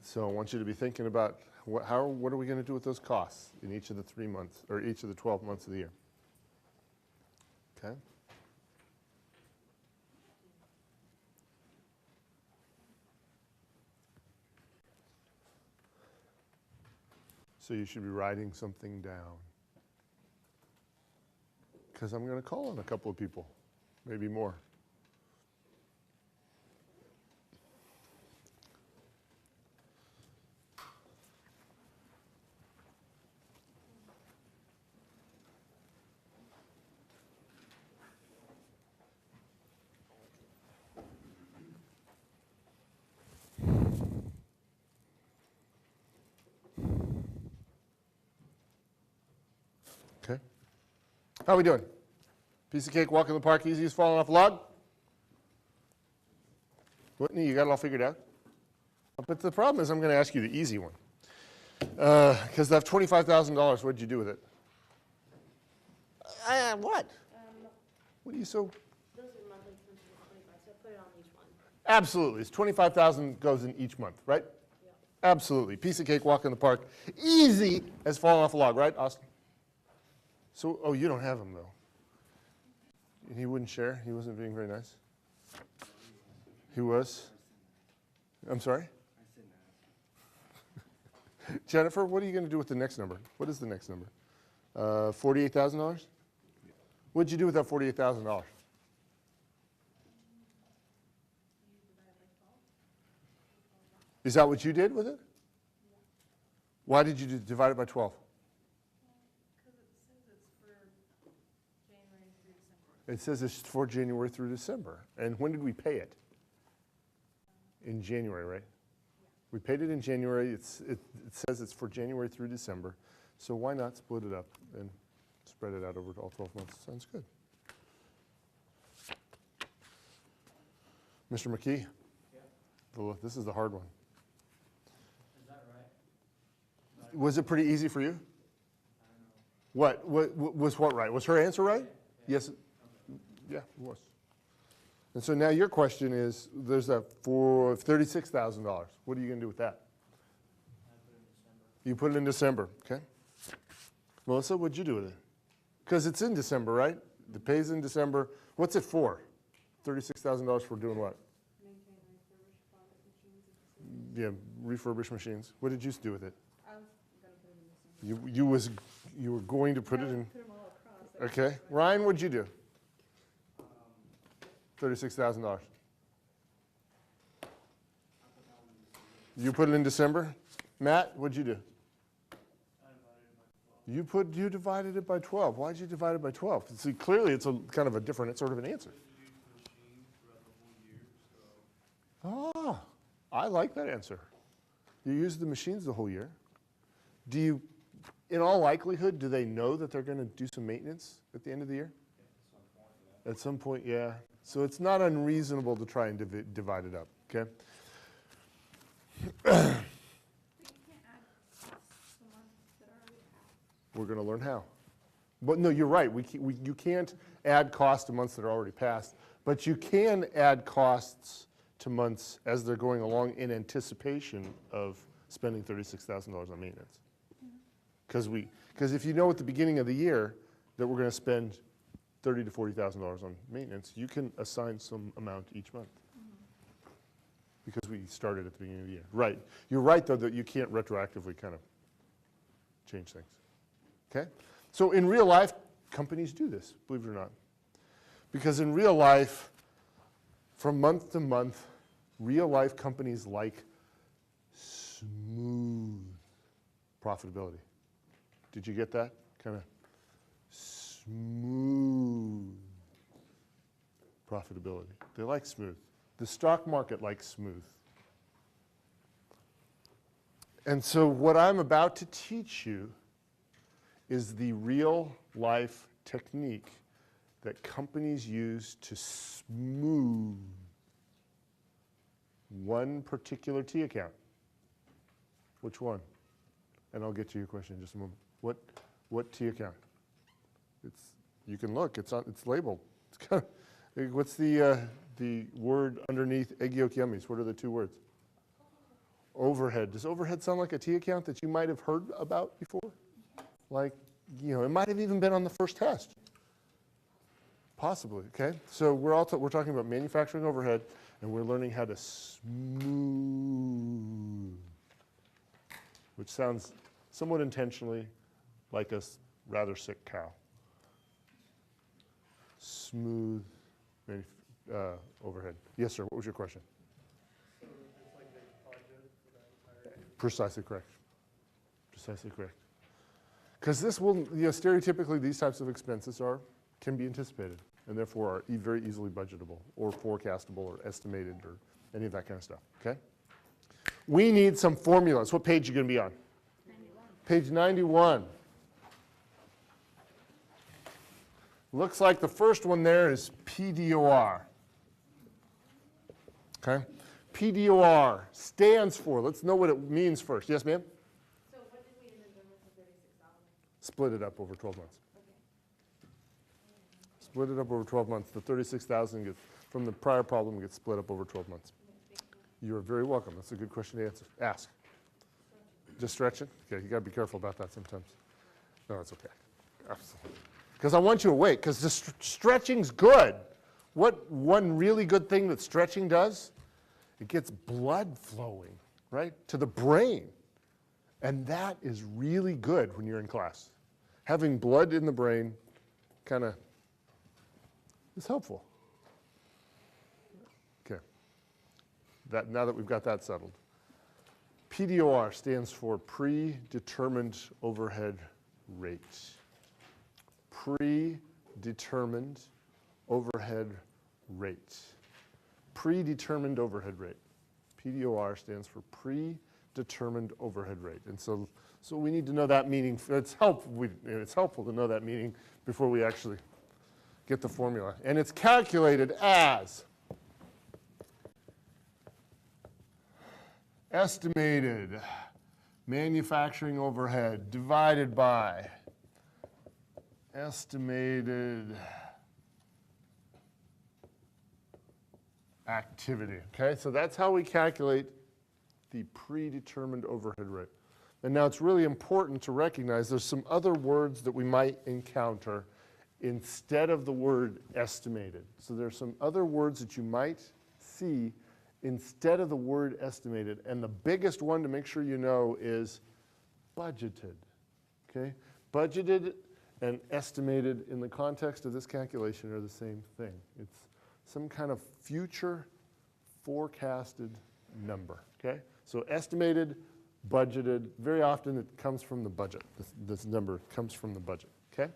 So I want you to be thinking about what are we going to do with those costs in each of the 3 months, or each of the 12 months of the year. Okay? So you should be writing something down. Because I'm going to call on a couple of people, maybe more. Okay. How are we doing? Piece of cake, walk in the park, easy as falling off a log? Whitney, you got it all figured out? But the problem is I'm going to ask you the easy one. Because that $25,000, what did you do with it? What? What are you so? Those are monthly expenses of 25, so I put it on each one. Absolutely. It's $25,000 goes in each month, right? Yep. Absolutely. Piece of cake, walk in the park. Easy as falling off a log, right, Austin? So, oh, you don't have him, though. And he wouldn't share? He wasn't being very nice? He was? I'm sorry? Jennifer, what are you going to do with the next number? What is the next number? $48,000? What did you do with that $48,000? Is that what you did with it? Why did you divide it by 12? It says it's for January through December. And when did we pay it? In January, right? We paid it in January. It says it's for January through December. So why not split it up and spread it out over all 12 months? Sounds good. Mr. McKee? Yeah. This is the hard one. Is that right? Was it pretty easy for you? I don't know. What was what right? Was her answer right? Yeah. Yes. Yeah, it was. And so now your question is, there's that for $36,000. What are you going to do with that? I put it in December. You put it in December, okay? Melissa, what'd you do with it? Because it's in December, right? The pay's in December. What's it for? $36,000 for doing what? Maintain refurbished machines. Yeah, refurbish machines. What did you do with it? I was going to put it in December. You were going to put it in. Put them all across. Okay. Ryan, what'd you do? $36,000. You put it in December? Matt, what'd you do? You divided it by 12. Why'd you divide it by 12? See, clearly it's a kind of a different sort of an answer. Ah, I like that answer. You use the machines the whole year. Do you, in all likelihood, do they know that they're going to do some maintenance at the end of the year? At some point, yeah. So it's not unreasonable to try and divide it up, okay? We're going to learn how. But no, you're right. You can't add costs to months that are already passed, but you can add costs to months as they're going along in anticipation of spending $36,000 on maintenance. Because if you know at the beginning of the year that we're going to spend $30,000 to $40,000 on maintenance, you can assign some amount each month. Because we started at the beginning of the year. Right. You're right, though, that you can't retroactively kind of change things. Okay? So in real life, companies do this, believe it or not. Because in real life, from month to month, real life companies like smooth profitability. Did you get that? Kind of smooth profitability. They like smooth. The stock market likes smooth. And so what I'm about to teach you is the real life technique that companies use to smooth one particular T account. Which one? And I'll get to your question in just a moment. What T account? You can look. It's labeled. It's kind of, what's the word underneath egg yolk yummies? What are the two words? Overhead. Does overhead sound like a T account that you might have heard about before? Like, it might have even been on the first test. Possibly, okay? So we're talking about manufacturing overhead, and we're learning how to smooth, which sounds somewhat intentionally like a rather sick cow. Smooth overhead. Yes, sir, what was your question? So it's like the budget for that entire year? Precisely correct. Precisely correct. Because this will, stereotypically these types of expenses can be anticipated and therefore are very easily budgetable or forecastable or estimated or any of that kind of stuff, okay? We need some formulas. What page are you going to be on? 91. Page 91. Looks like the first one there is PDOR. Okay? PDOR stands for, let's know what it means first. Yes, ma'am? So what did we end up doing with the 36,000? Split it up over 12 months. Okay. Split it up over 12 months. The 36,000 gets, from the prior problem gets split up over 12 months. You're very welcome. That's a good question to ask. Just stretching? Okay, you got to be careful about that sometimes. No, it's okay. Absolutely. Because I want you awake, because the stretching's good. What one really good thing that stretching does, it gets blood flowing, right, to the brain. And that is really good when you're in class. Having blood in the brain kind of is helpful. Okay. Now that we've got that settled. PDOR stands for Predetermined Overhead Rate. Predetermined overhead rate. Predetermined overhead rate. PDOR stands for predetermined overhead rate. And so we need to know that meaning. It's helpful to know that meaning before we actually get the formula. And it's calculated as estimated manufacturing overhead divided by estimated activity. Okay, so that's how we calculate the predetermined overhead rate. And now it's really important to recognize there's some other words that we might encounter instead of the word estimated. So there's some other words that you might see instead of the word estimated. And the biggest one to make sure you know is budgeted. Okay, budgeted and estimated in the context of this calculation are the same thing. It's some kind of future forecasted number, okay? So estimated, budgeted, very often it comes from the budget. This number comes from the budget, okay?